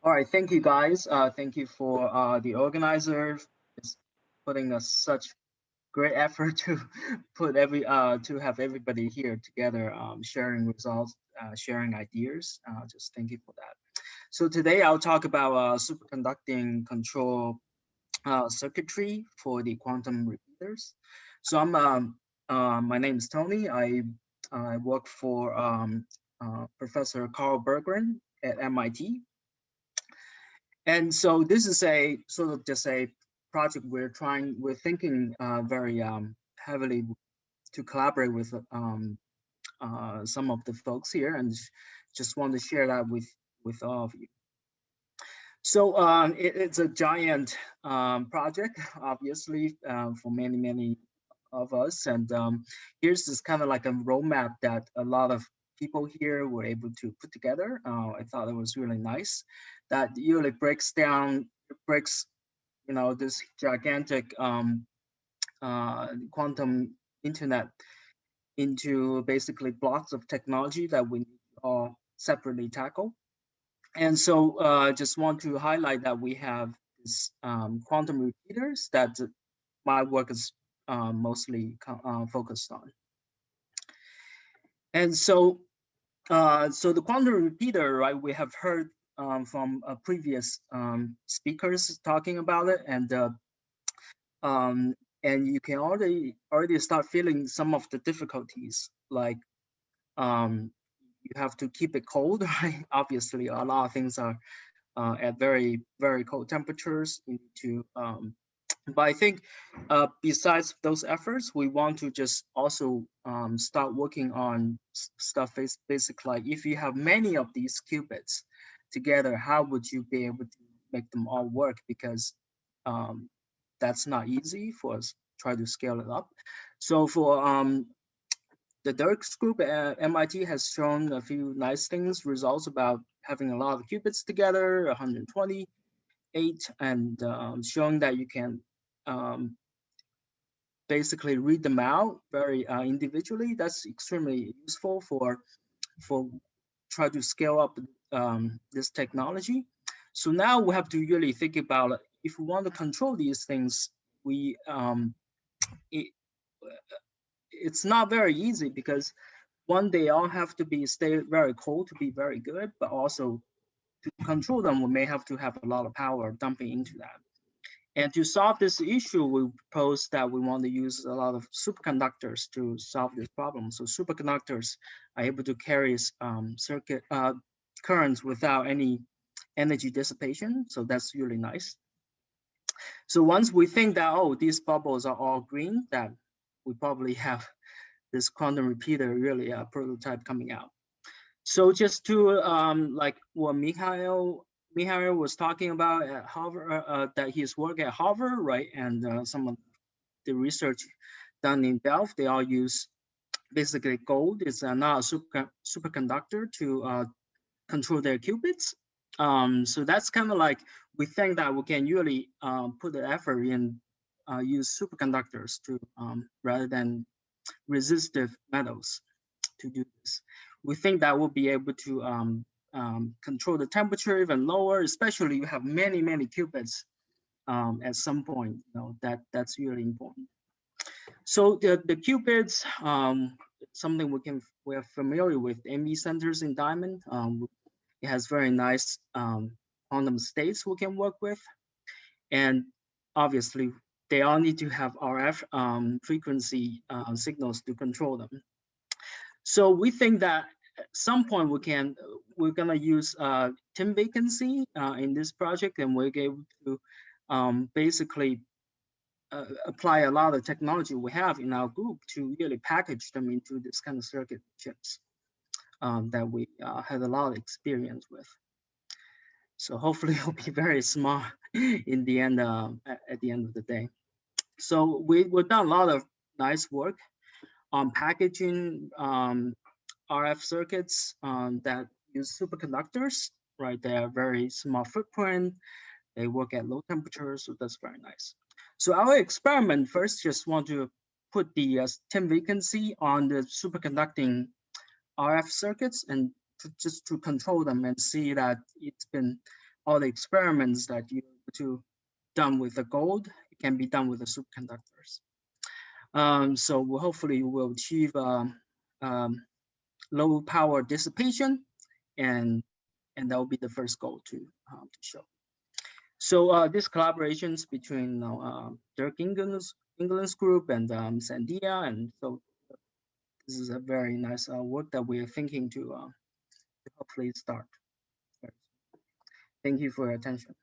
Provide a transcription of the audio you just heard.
All right, thank you guys. Thank you for the organizer is putting us such great effort to put to have everybody here together, sharing results, sharing ideas. Just thank you for that. So today I'll talk about superconducting control circuitry for the quantum repeaters. So my name is Tony. I work for Professor Carl Berggren at MIT. And so this is a sort of just a project we're thinking very heavily to collaborate with some of the folks here, and just want to share that with all of you. So it's a giant project, obviously, for many of us. And here's this kind of like a roadmap that a lot of people here were able to put together. I thought it was really nice. That really breaks, this gigantic quantum internet into basically blocks of technology that we need to all separately tackle. And so just want to highlight that we have this quantum repeaters that my work is mostly focused on. And so the quantum repeater, right, we have heard from previous speakers talking about it, and you can already start feeling some of the difficulties, like you have to keep it cold, right? Obviously, a lot of things are at very cold temperatures. You need to, but I think besides those efforts, we want to just also start working on stuff basic, like if you have many of these qubits together, how would you be able to make them all work? Because that's not easy for us to try to scale it up. So for the Dirks group at MIT has shown a few nice results about having a lot of qubits together, 128, and showing that you can basically read them out very individually. That's extremely useful for try to scale up this technology. So now we have to really think about if we want to control these things, it's not very easy, because one, they all have to stay very cold to be very good, but also to control them, we may have to have a lot of power dumping into that. And to solve this issue, we propose that we want to use a lot of superconductors to solve this problem. So superconductors are able to carry circuit currents without any energy dissipation. So that's really nice. So once we think that, oh, these bubbles are all green, that we probably have this quantum repeater really a prototype coming out. So just to like what Mikhail was talking about at Harvard, that his work at Harvard, right, and some of the research done in Delft, they all use basically gold. It's not a superconductor to control their qubits. So that's kind of like, we think that we can really put the effort in use superconductors to rather than resistive metals to do this. We think that we'll be able to control the temperature even lower, especially you have many qubits at some point. That's really important. So the qubits, something we're familiar with. ME centers in diamond. It has very nice quantum states we can work with, and obviously they all need to have RF frequency signals to control them. So we think that at some point we're gonna use TIM vacancy in this project, and we're able to basically apply a lot of technology we have in our group to really package them into this kind of circuit chips that we had a lot of experience with. So hopefully it'll be very small in the end, at the end of the day. So we've done a lot of nice work on packaging RF circuits that use superconductors, right? They are very small footprint. They work at low temperatures, so that's very nice. So our experiment first just want to put the TIM vacancy on the superconducting RF circuits and just to control them and see that it's been all the experiments that you to done with the gold, it can be done with the superconductors. So hopefully we'll achieve low power dissipation, and that will be the first goal to show. So these collaborations between Dirk England's group and Sandia, and so this is a very nice work that we are thinking to hopefully start. Thank you for your attention.